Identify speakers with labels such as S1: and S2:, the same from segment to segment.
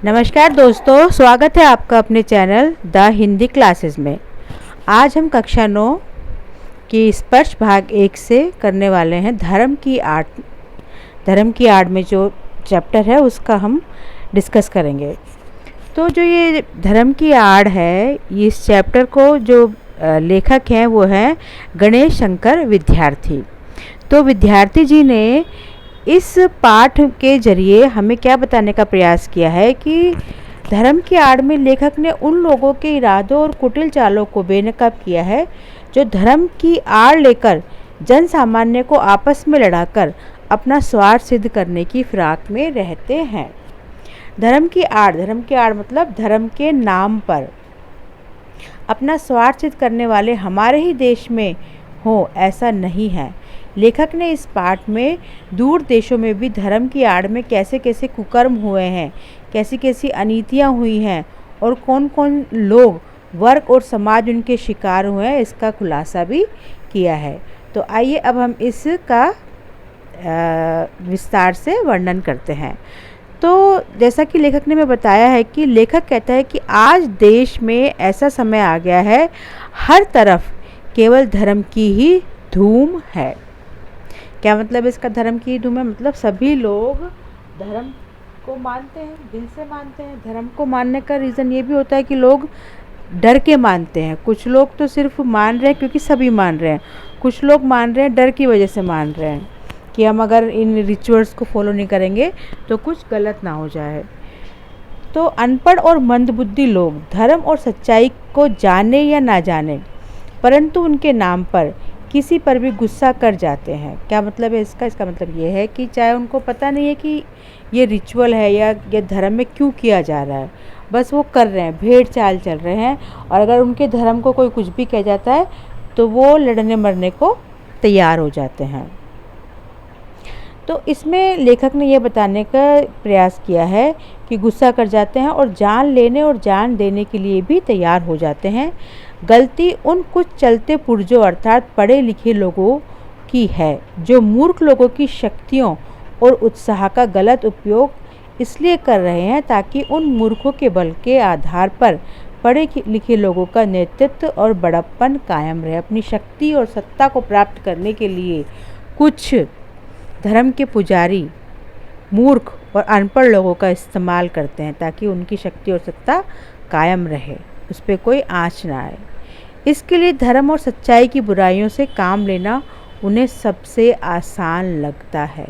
S1: नमस्कार दोस्तों, स्वागत है आपका अपने चैनल द हिंदी क्लासेस में। आज हम कक्षा 9 की स्पर्श भाग 1 से करने वाले हैं धर्म की आड़ में जो चैप्टर है उसका हम डिस्कस करेंगे। तो जो ये धर्म की आड़ है, इस चैप्टर को जो लेखक हैं वो हैं गणेश शंकर विद्यार्थी। तो विद्यार्थी जी ने इस पाठ के जरिए हमें क्या बताने का प्रयास किया है कि धर्म की आड़ में लेखक ने उन लोगों के इरादों और कुटिल चालों को बेनकाब किया है जो धर्म की आड़ लेकर जन सामान्य को आपस में लड़ाकर अपना स्वार्थ सिद्ध करने की फिराक में रहते हैं। धर्म की आड़ मतलब धर्म के नाम पर अपना स्वार्थ सिद्ध करने वाले हमारे ही देश में हो, ऐसा नहीं है। लेखक ने इस पाठ में दूर देशों में भी धर्म की आड़ में कैसे कैसे कुकर्म हुए हैं, कैसी कैसी अनीतियाँ हुई हैं और कौन कौन लोग, वर्ग और समाज उनके शिकार हुए हैं, इसका खुलासा भी किया है। तो आइए अब हम इसका विस्तार से वर्णन करते हैं। तो जैसा कि लेखक ने हमें बताया है कि लेखक कहता है कि आज देश में ऐसा समय आ गया है, हर तरफ केवल धर्म की ही धूम है। क्या मतलब इसका धर्म की धूम है? मतलब सभी लोग धर्म को मानते हैं, दिल से मानते हैं। धर्म को मानने का रीज़न ये भी होता है कि लोग डर के मानते हैं। कुछ लोग तो सिर्फ मान रहे हैं क्योंकि सभी मान रहे हैं, कुछ लोग मान रहे हैं डर की वजह से मान रहे हैं कि हम अगर इन रिचुअल्स को फॉलो नहीं करेंगे तो कुछ गलत ना हो जाए। तो अनपढ़ और मंदबुद्धि लोग धर्म और सच्चाई को जाने या ना जाने, परंतु उनके नाम पर किसी पर भी गुस्सा कर जाते हैं। क्या मतलब है इसका मतलब ये है कि चाहे उनको पता नहीं है कि ये रिचुअल है या ये धर्म में क्यों किया जा रहा है, बस वो कर रहे हैं, भेड़ चाल चल रहे हैं, और अगर उनके धर्म को कोई कुछ भी कह जाता है तो वो लड़ने मरने को तैयार हो जाते हैं। तो इसमें लेखक ने ये बताने का प्रयास किया है कि गुस्सा कर जाते हैं और जान लेने और जान देने के लिए भी तैयार हो जाते हैं। गलती उन कुछ चलते पुर्जों अर्थात पढ़े लिखे लोगों की है जो मूर्ख लोगों की शक्तियों और उत्साह का गलत उपयोग इसलिए कर रहे हैं ताकि उन मूर्खों के बल के आधार पर पढ़े लिखे लोगों का नेतृत्व और बड़प्पन कायम रहे। अपनी शक्ति और सत्ता को प्राप्त करने के लिए कुछ धर्म के पुजारी मूर्ख और अनपढ़ लोगों का इस्तेमाल करते हैं ताकि उनकी शक्ति और सत्ता कायम रहे, उस पर कोई आँच ना आए। इसके लिए धर्म और सच्चाई की बुराइयों से काम लेना उन्हें सबसे आसान लगता है।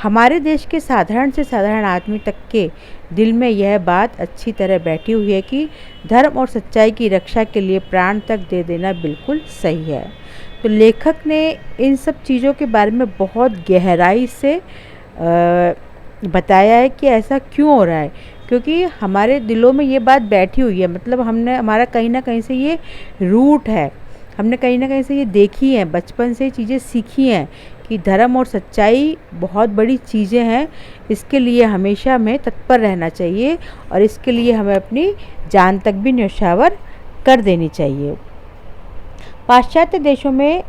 S1: हमारे देश के साधारण से साधारण आदमी तक के दिल में यह बात अच्छी तरह बैठी हुई है कि धर्म और सच्चाई की रक्षा के लिए प्राण तक दे देना बिल्कुल सही है। तो लेखक ने इन सब चीज़ों के बारे में बहुत गहराई से बताया है कि ऐसा क्यों हो रहा है, क्योंकि हमारे दिलों में ये बात बैठी हुई है। मतलब हमारा कहीं ना कहीं से ये रूट है, हमने कहीं ना कहीं से ये देखी है, बचपन से चीज़ें सीखी हैं कि धर्म और सच्चाई बहुत बड़ी चीज़ें हैं। इसके लिए हमेशा हमें तत्पर रहना चाहिए और इसके लिए हमें अपनी जान तक भी न्यौछावर कर देनी चाहिए। पाश्चात्य देशों में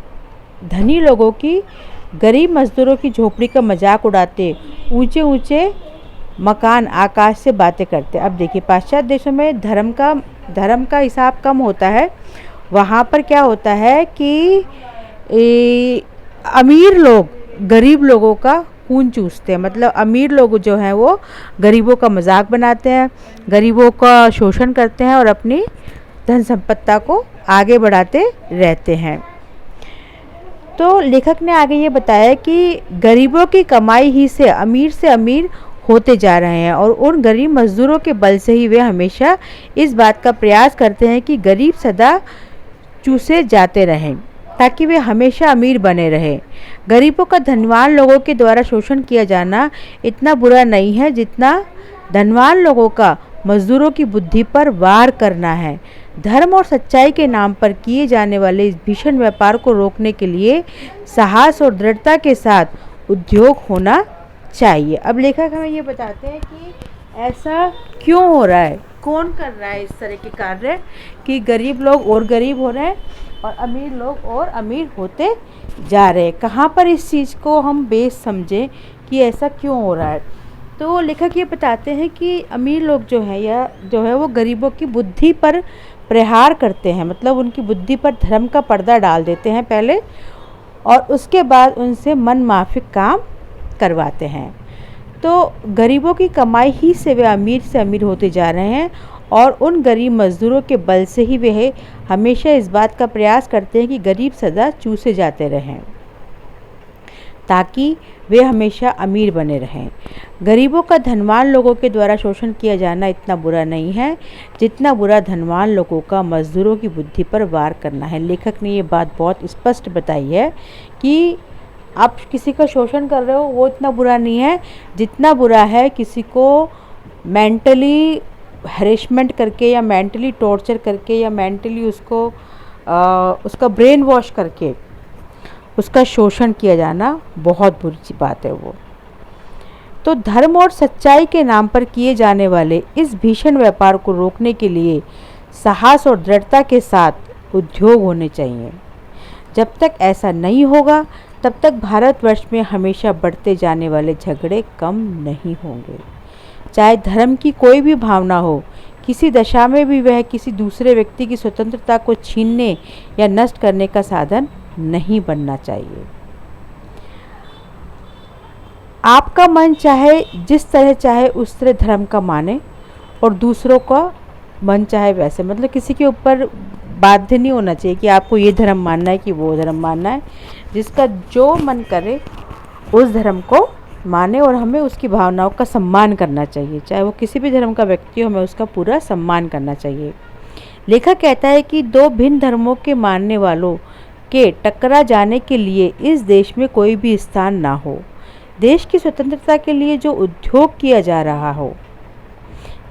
S1: धनी लोगों की गरीब मजदूरों की झोपड़ी का मजाक उड़ाते, ऊंचे ऊंचे मकान आकाश से बातें करते। अब देखिए, पाश्चात्य देशों में धर्म का हिसाब कम होता है। वहाँ पर क्या होता है कि अमीर लोग गरीब लोगों का खून चूसते हैं। मतलब अमीर लोग जो हैं वो गरीबों का मजाक बनाते हैं, गरीबों का शोषण करते हैं और अपनी धन संपत्ति को आगे बढ़ाते रहते हैं। तो लेखक ने आगे ये बताया कि गरीबों की कमाई ही से अमीर होते जा रहे हैं और उन गरीब मजदूरों के बल से ही वे हमेशा इस बात का प्रयास करते हैं कि गरीब सदा चूसे जाते रहें ताकि वे हमेशा अमीर बने रहें। गरीबों का धनवान लोगों के द्वारा शोषण किया जाना इतना बुरा नहीं है जितना धनवान लोगों का मजदूरों की बुद्धि पर वार करना है। धर्म और सच्चाई के नाम पर किए जाने वाले इस भीषण व्यापार को रोकने के लिए साहस और दृढ़ता के साथ उद्योग होना चाहिए। अब लेखक हमें ये बताते हैं कि ऐसा क्यों हो रहा है, कौन कर रहा है इस तरह के कार्य कि गरीब लोग और गरीब हो रहे हैं और अमीर लोग और अमीर होते जा रहे हैं। कहाँ पर इस चीज़ को हम बेस समझें कि ऐसा क्यों हो रहा है। तो लेखक ये बताते हैं कि अमीर लोग जो है वो गरीबों की बुद्धि पर प्रहार करते हैं, मतलब उनकी बुद्धि पर धर्म का पर्दा डाल देते हैं पहले, और उसके बाद उनसे मन माफिक काम करवाते हैं। तो गरीबों की कमाई ही से वे अमीर से अमीर होते जा रहे हैं, और उन गरीब मज़दूरों के बल से ही वे हमेशा इस बात का प्रयास करते हैं कि गरीब सदा चूसे जाते रहें, ताकि वे हमेशा अमीर बने रहें। गरीबों का धनवान लोगों के द्वारा शोषण किया जाना इतना बुरा नहीं है जितना बुरा धनवान लोगों का मज़दूरों की बुद्धि पर वार करना है। लेखक ने ये बात बहुत स्पष्ट बताई है कि आप किसी का शोषण कर रहे हो वो इतना बुरा नहीं है जितना बुरा है किसी को मेंटली हैरेसमेंट करके या मेंटली टॉर्चर करके या मेंटली उसका ब्रेन वॉश करके उसका शोषण किया जाना बहुत बुरी बात है वो। तो धर्म और सच्चाई के नाम पर किए जाने वाले इस भीषण व्यापार को रोकने के लिए साहस और दृढ़ता के साथ उद्योग होने चाहिए। जब तक ऐसा नहीं होगा तब तक भारतवर्ष में हमेशा बढ़ते जाने वाले झगड़े कम नहीं होंगे। चाहे धर्म की कोई भी भावना हो, किसी दशा में भी वह किसी दूसरे व्यक्ति की स्वतंत्रता को छीनने या नष्ट करने का साधन नहीं बनना चाहिए। आपका मन चाहे जिस तरह चाहे उस तरह धर्म का माने, और दूसरों का मन चाहे वैसे, मतलब किसी के ऊपर बाध्य नहीं होना चाहिए कि आपको ये धर्म मानना है कि वो धर्म मानना है। जिसका जो मन करे उस धर्म को माने, और हमें उसकी भावनाओं का सम्मान करना चाहिए। चाहे वो किसी भी धर्म का व्यक्ति हो, हमें उसका पूरा सम्मान करना चाहिए। लेखक कहता है कि दो भिन्न धर्मों के मानने वालों के टकरा जाने के लिए इस देश में कोई भी स्थान ना हो। देश की स्वतंत्रता के लिए जो उद्योग किया जा रहा हो,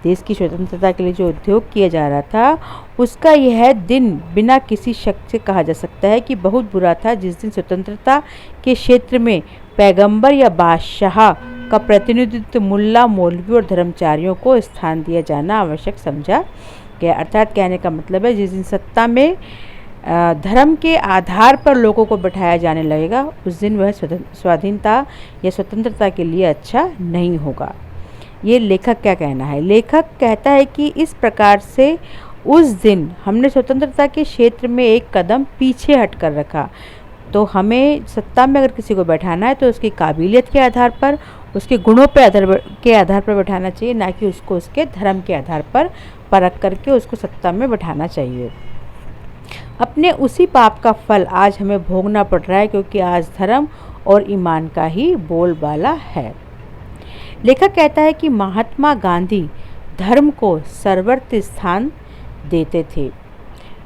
S1: देश की स्वतंत्रता के लिए जो उद्योग किया जा रहा था, उसका यह दिन बिना किसी शक से कहा जा सकता है कि बहुत बुरा था, जिस दिन स्वतंत्रता के क्षेत्र में पैगंबर या बादशाह का प्रतिनिधित्व मुल्ला, मौलवी और धर्मचारियों को स्थान दिया जाना आवश्यक समझा गया। अर्थात कहने का मतलब है, जिस दिन सत्ता में धर्म के आधार पर लोगों को बैठाया जाने लगेगा, उस दिन वह स्वाधीनता या स्वतंत्रता के लिए अच्छा नहीं होगा। ये लेखक क्या कहना है? लेखक कहता है कि इस प्रकार से उस दिन हमने स्वतंत्रता के क्षेत्र में एक कदम पीछे हट कर रखा। तो हमें सत्ता में अगर किसी को बैठाना है तो उसकी काबिलियत के आधार पर, उसके गुणों के आधार पर बैठाना चाहिए, ना कि उसको उसके धर्म के आधार पर परख करके उसको सत्ता में बैठाना चाहिए। अपने उसी पाप का फल आज हमें भोगना पड़ रहा है, क्योंकि आज धर्म और ईमान का ही बोलबाला है। लेखक कहता है कि महात्मा गांधी धर्म को सर्वोच्च स्थान देते थे।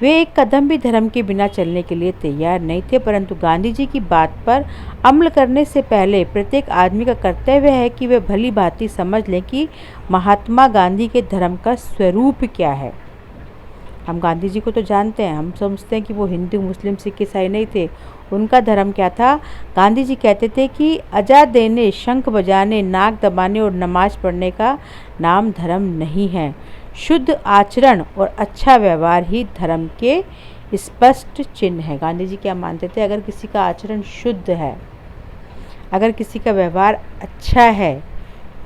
S1: वे एक कदम भी धर्म के बिना चलने के लिए तैयार नहीं थे, परंतु गांधी जी की बात पर अमल करने से पहले प्रत्येक आदमी का कर्तव्य है कि वे भली भांति समझ लें कि महात्मा गांधी के धर्म का स्वरूप क्या है। हम गांधी जी को तो जानते हैं, हम समझते हैं कि वो हिंदू, मुस्लिम, सिख, ईसाई नहीं थे। उनका धर्म क्या था? गांधी जी कहते थे कि अजा देने, शंख बजाने, नाक दबाने और नमाज पढ़ने का नाम धर्म नहीं है। शुद्ध आचरण और अच्छा व्यवहार ही धर्म के स्पष्ट चिन्ह है। गांधी जी क्या मानते थे? अगर किसी का आचरण शुद्ध है, अगर किसी का व्यवहार अच्छा है,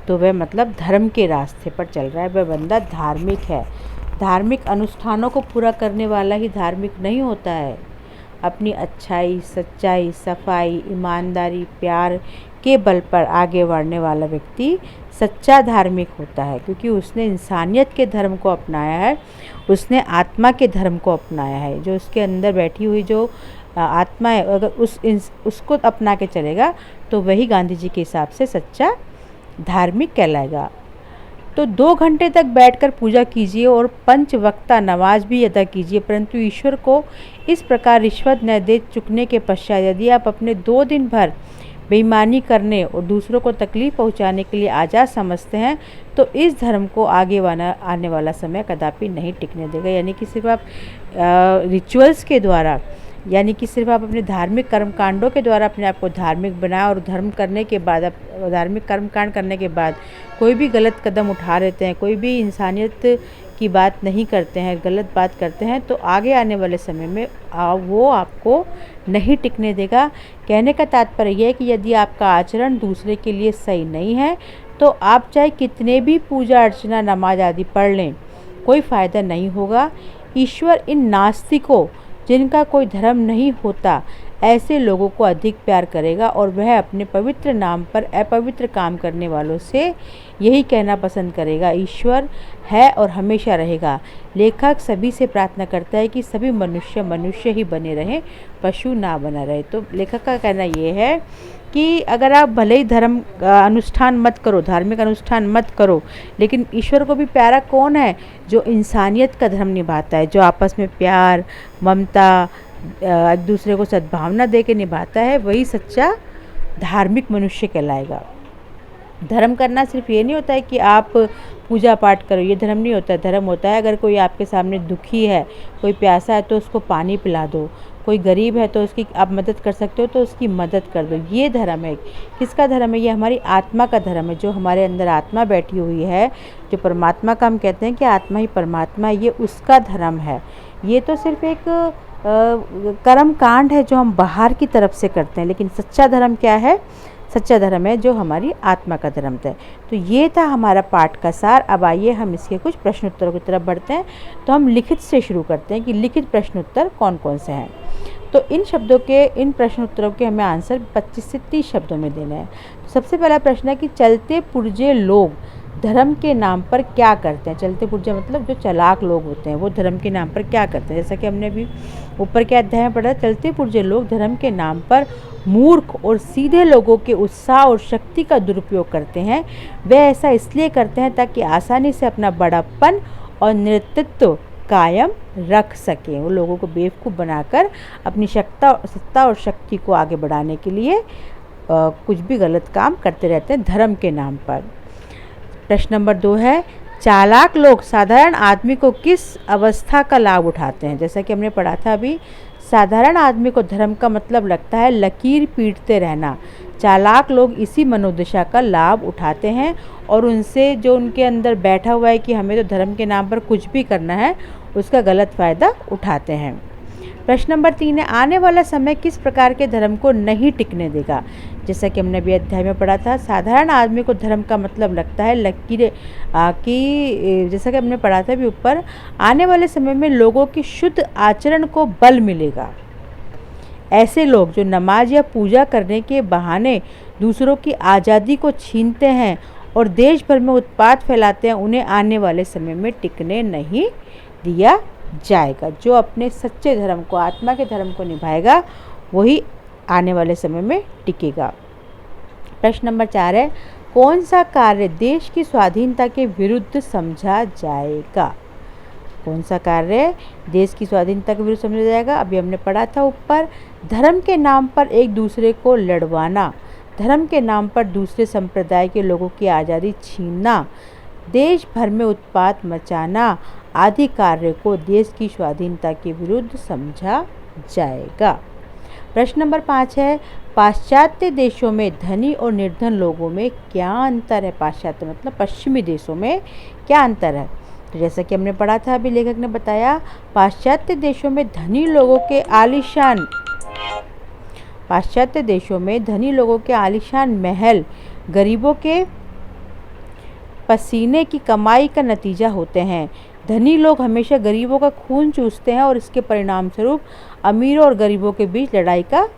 S1: तो वह मतलब धर्म के रास्ते पर चल रहा है, वह बंदा धार्मिक है। धार्मिक अनुष्ठानों को पूरा करने वाला ही धार्मिक नहीं होता है। अपनी अच्छाई, सच्चाई, सफाई, ईमानदारी, प्यार के बल पर आगे बढ़ने वाला व्यक्ति सच्चा धार्मिक होता है, क्योंकि उसने इंसानियत के धर्म को अपनाया है, उसने आत्मा के धर्म को अपनाया है। जो उसके अंदर बैठी हुई जो आत्मा है, अगर उसको अपना के चलेगा तो वही गांधी जी के हिसाब से सच्चा धार्मिक कहलाएगा। तो 2 घंटे तक बैठकर पूजा कीजिए और 5 वक्ता नमाज भी अदा कीजिए, परंतु ईश्वर को इस प्रकार रिश्वत न दे चुकने के पश्चात यदि आप अपने 2 दिन भर बेईमानी करने और दूसरों को तकलीफ़ पहुंचाने के लिए आज़ाद समझते हैं, तो इस धर्म को आने वाला समय कदापि नहीं टिकने देगा। यानी कि सिर्फ आप रिचुअल्स के द्वारा, यानी कि सिर्फ आप अपने धार्मिक कर्मकांडों के द्वारा अपने आप को धार्मिक बनाएं, और धर्म करने के बाद, धार्मिक कर्मकांड करने के बाद कोई भी गलत कदम उठा लेते हैं, कोई भी इंसानियत की बात नहीं करते हैं, गलत बात करते हैं, तो आगे आने वाले समय में वो आपको नहीं टिकने देगा। कहने का तात्पर्य यह है कि यदि आपका आचरण दूसरे के लिए सही नहीं है, तो आप चाहे कितने भी पूजा अर्चना नमाज आदि पढ़ लें, कोई फ़ायदा नहीं होगा। ईश्वर इन नास्तिकों, जिनका कोई धर्म नहीं होता, ऐसे लोगों को अधिक प्यार करेगा और वह अपने पवित्र नाम पर अपवित्र काम करने वालों से यही कहना पसंद करेगा, ईश्वर है और हमेशा रहेगा। लेखक सभी से प्रार्थना करता है कि सभी मनुष्य मनुष्य ही बने रहें, पशु ना बना रहे। तो लेखक का कहना ये है कि अगर आप भले ही धर्म अनुष्ठान मत करो, धार्मिक अनुष्ठान मत करो, लेकिन ईश्वर को भी प्यारा कौन है? जो इंसानियत का धर्म निभाता है, जो आपस में प्यार, ममता, एक दूसरे को सद्भावना दे के निभाता है, वही सच्चा धार्मिक मनुष्य कहलाएगा। धर्म करना सिर्फ ये नहीं होता है कि आप पूजा पाठ करो, ये धर्म नहीं होता है। धर्म होता है अगर कोई आपके सामने दुखी है, कोई प्यासा है तो उसको पानी पिला दो, कोई गरीब है तो उसकी आप मदद कर सकते हो तो उसकी मदद कर दो। ये धर्म है। किसका धर्म है? ये हमारी आत्मा का धर्म है। जो हमारे अंदर आत्मा बैठी हुई है, जो परमात्मा का हम कहते हैं कि आत्मा ही परमात्मा है, ये उसका धर्म है। ये तो सिर्फ एक कर्म कांड है जो हम बाहर की तरफ से करते हैं, लेकिन सच्चा धर्म क्या है? सच्चा धर्म है जो हमारी आत्मा का धर्म है। तो ये था हमारा पाठ का सार। अब आइए हम इसके कुछ प्रश्न उत्तरों की तरफ बढ़ते हैं। तो हम लिखित से शुरू करते हैं कि लिखित प्रश्न उत्तर कौन कौन से हैं। तो इन प्रश्न उत्तरों के हमें आंसर 25 से 30 शब्दों में देना है। तो सबसे पहला प्रश्न है कि चलते पुर्जे लोग धर्म के नाम पर क्या करते हैं? चलते पुर्जे मतलब जो चालाक लोग होते हैं, वो धर्म के नाम पर क्या करते हैं? जैसा कि हमने अभी ऊपर के अध्याय में पढ़ा, चलते पुर्जे लोग धर्म के नाम पर मूर्ख और सीधे लोगों के उत्साह और शक्ति का दुरुपयोग करते हैं। वे ऐसा इसलिए करते हैं ताकि आसानी से अपना बड़प्पन और नेतृत्व कायम रख सकें। वो लोगों को बेवकूफ़ बनाकर अपनी सत्ता और शक्ति को आगे बढ़ाने के लिए कुछ भी गलत काम करते रहते हैं धर्म के नाम पर। प्रश्न नंबर 2 है, चालाक लोग साधारण आदमी को किस अवस्था का लाभ उठाते हैं? जैसा कि हमने पढ़ा था अभी, साधारण आदमी को धर्म का मतलब लगता है लकीर पीटते रहना। चालाक लोग इसी मनोदशा का लाभ उठाते हैं और उनसे जो उनके अंदर बैठा हुआ है कि हमें तो धर्म के नाम पर कुछ भी करना है, उसका गलत फ़ायदा उठाते हैं। प्रश्न नंबर 3 है, आने वाला समय किस प्रकार के धर्म को नहीं टिकने देगा? जैसा कि हमने अभी अध्याय में पढ़ा था, साधारण आदमी को धर्म का मतलब लगता है लकीरें कि जैसा कि हमने पढ़ा था भी ऊपर, आने वाले समय में लोगों की शुद्ध आचरण को बल मिलेगा। ऐसे लोग जो नमाज या पूजा करने के बहाने दूसरों की आज़ादी को छीनते हैं और देश भर में उत्पात फैलाते हैं, उन्हें आने वाले समय में टिकने नहीं दिया जाएगा। जो अपने सच्चे धर्म को, आत्मा के धर्म को निभाएगा, वही आने वाले समय में टिकेगा। प्रश्न नंबर 4 है, कौन सा कार्य देश की स्वाधीनता के विरुद्ध समझा जाएगा? कौन सा कार्य देश की स्वाधीनता के विरुद्ध समझा जाएगा? अभी हमने पढ़ा था ऊपर, धर्म के नाम पर एक दूसरे को लड़वाना, धर्म के नाम पर दूसरे संप्रदाय के लोगों की आज़ादी छीनना, देश भर में उत्पात मचाना आदि कार्य को देश की स्वाधीनता के विरुद्ध समझा जाएगा। प्रश्न नंबर 5 है, पाश्चात्य देशों में धनी और निर्धन लोगों में क्या अंतर है? पाश्चात्य मतलब पश्चिमी देशों में क्या अंतर है? तो जैसा कि हमने पढ़ा था, अभी लेखक ने बताया, पाश्चात्य देशों में धनी लोगों के आलीशान महल गरीबों के पसीने की कमाई का नतीजा होते हैं। धनी लोग हमेशा गरीबों का खून चूसते हैं और इसके परिणाम स्वरूप अमीरों और गरीबों के बीच लड़ाई का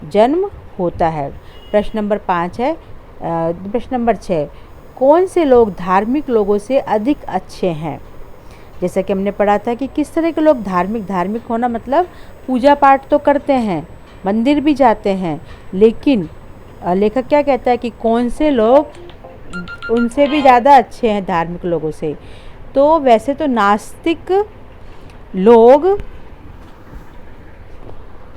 S1: जन्म होता है। प्रश्न नंबर 6, कौन से लोग धार्मिक लोगों से अधिक अच्छे हैं? जैसा कि हमने पढ़ा था कि किस तरह के लोग धार्मिक होना मतलब पूजा पाठ तो करते हैं, मंदिर भी जाते हैं, लेकिन लेखक क्या कहता है कि कौन से लोग उनसे भी ज़्यादा अच्छे हैं धार्मिक लोगों से। तो वैसे तो नास्तिक लोग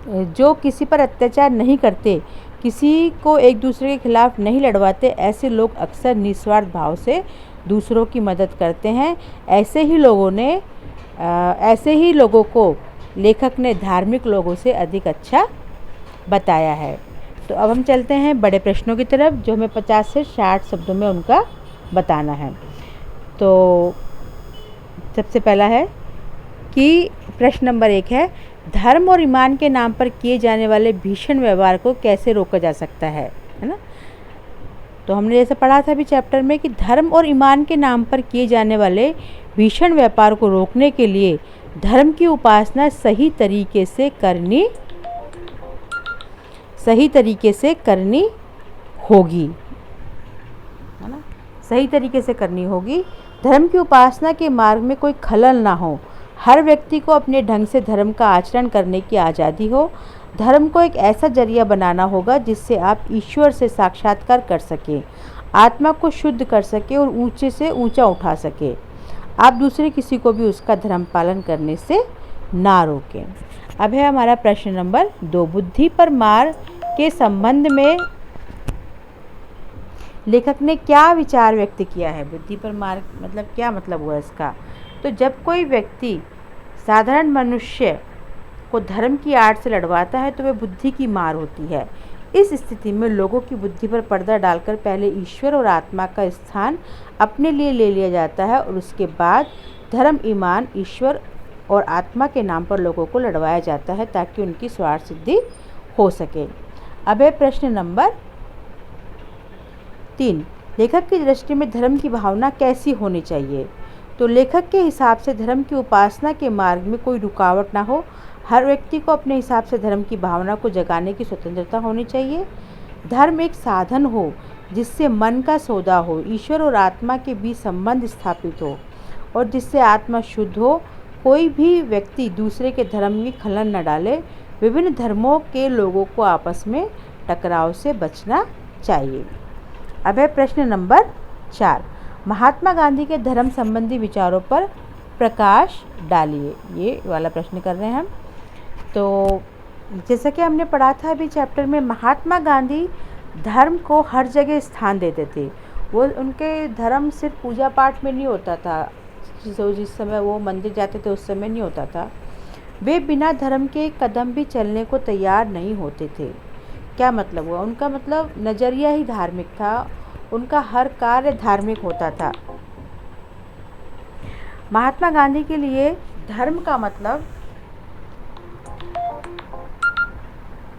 S1: जो किसी पर अत्याचार नहीं करते, किसी को एक दूसरे के खिलाफ नहीं लड़वाते, ऐसे लोग अक्सर निस्वार्थ भाव से दूसरों की मदद करते हैं। ऐसे ही लोगों को लेखक ने धार्मिक लोगों से अधिक अच्छा बताया है। तो अब हम चलते हैं बड़े प्रश्नों की तरफ, जो हमें 50 से 60 शब्दों में उनका बताना है। तो सबसे पहला है कि प्रश्न नंबर 1 है, धर्म और ईमान के नाम पर किए जाने वाले भीषण व्यवहार को कैसे रोका जा सकता है ना? तो हमने जैसे पढ़ा था अभी चैप्टर में कि धर्म और ईमान के नाम पर किए जाने वाले भीषण व्यापार को रोकने के लिए धर्म की उपासना सही तरीके से करनी होगी, है ना, सही तरीके से करनी होगी। धर्म की उपासना के मार्ग में कोई खलल ना हो। हर व्यक्ति को अपने ढंग से धर्म का आचरण करने की आज़ादी हो। धर्म को एक ऐसा जरिया बनाना होगा जिससे आप ईश्वर से साक्षात्कार कर सकें, आत्मा को शुद्ध कर सके और ऊंचे से ऊंचा उठा सके। आप दूसरे किसी को भी उसका धर्म पालन करने से ना रोकें। अब है हमारा प्रश्न नंबर 2। बुद्धि पर मार के संबंध में लेखक ने क्या विचार व्यक्त किया है। बुद्धि पर मार मतलब क्या मतलब हुआ इसका। तो जब कोई व्यक्ति साधारण मनुष्य को धर्म की आड़ से लड़वाता है तो वह बुद्धि की मार होती है। इस स्थिति में लोगों की बुद्धि पर पर्दा डालकर पहले ईश्वर और आत्मा का स्थान अपने लिए ले लिया जाता है और उसके बाद धर्म, ईमान, ईश्वर और आत्मा के नाम पर लोगों को लड़वाया जाता है ताकि उनकी स्वार्थ सिद्धि हो सके। अब है प्रश्न नंबर 3। लेखक की दृष्टि में धर्म की भावना कैसी होनी चाहिए। तो लेखक के हिसाब से धर्म की उपासना के मार्ग में कोई रुकावट ना हो। हर व्यक्ति को अपने हिसाब से धर्म की भावना को जगाने की स्वतंत्रता होनी चाहिए। धर्म एक साधन हो जिससे मन का सौदा हो, ईश्वर और आत्मा के बीच संबंध स्थापित हो और जिससे आत्मा शुद्ध हो। कोई भी व्यक्ति दूसरे के धर्म में खलल न डाले। विभिन्न धर्मों के लोगों को आपस में टकराव से बचना चाहिए। अब है प्रश्न नंबर 4। महात्मा गांधी के धर्म संबंधी विचारों पर प्रकाश डालिए। ये वाला प्रश्न कर रहे हैं हम। तो जैसा कि हमने पढ़ा था अभी चैप्टर में, महात्मा गांधी धर्म को हर जगह स्थान देते थे। वो उनके धर्म सिर्फ पूजा पाठ में नहीं होता था, जिस समय वो मंदिर जाते थे उस समय नहीं होता था। वे बिना धर्म के एक कदम भी चलने को तैयार नहीं होते थे। क्या मतलब हुआ? उनका मतलब नज़रिया ही धार्मिक था, उनका हर कार्य धार्मिक होता था। महात्मा गांधी के लिए धर्म का मतलब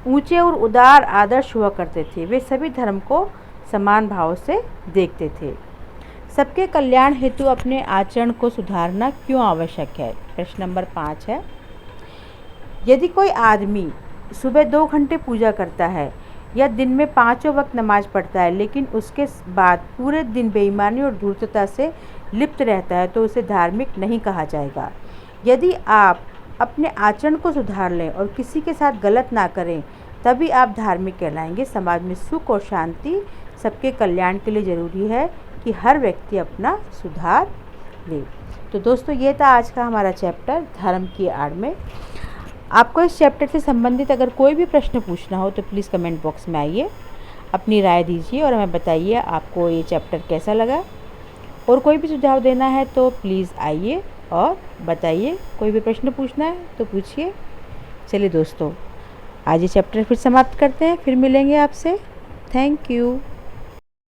S1: ऊंचे और उदार आदर्श हुआ करते थे। वे सभी धर्म को समान भाव से देखते थे। सबके कल्याण हेतु अपने आचरण को सुधारना क्यों आवश्यक है। प्रश्न नंबर 5 है। यदि कोई आदमी सुबह 2 घंटे पूजा करता है या दिन में 5 वक्त नमाज पढ़ता है लेकिन उसके बाद पूरे दिन बेईमानी और धूर्तता से लिप्त रहता है तो उसे धार्मिक नहीं कहा जाएगा। यदि आप अपने आचरण को सुधार लें और किसी के साथ गलत ना करें तभी आप धार्मिक कहलाएंगे। समाज में सुख और शांति सबके कल्याण के लिए ज़रूरी है कि हर व्यक्ति अपना सुधार ले। तो दोस्तों, ये था आज का हमारा चैप्टर धर्म की आड़ में। आपको इस चैप्टर से संबंधित अगर कोई भी प्रश्न पूछना हो तो प्लीज़ कमेंट बॉक्स में आइए, अपनी राय दीजिए और हमें बताइए आपको ये चैप्टर कैसा लगा। और कोई भी सुझाव देना है तो प्लीज़ आइए और बताइए। कोई भी प्रश्न पूछना है तो पूछिए। चलिए दोस्तों, आज ये चैप्टर फिर समाप्त करते हैं, फिर मिलेंगे आपसे। Thank you.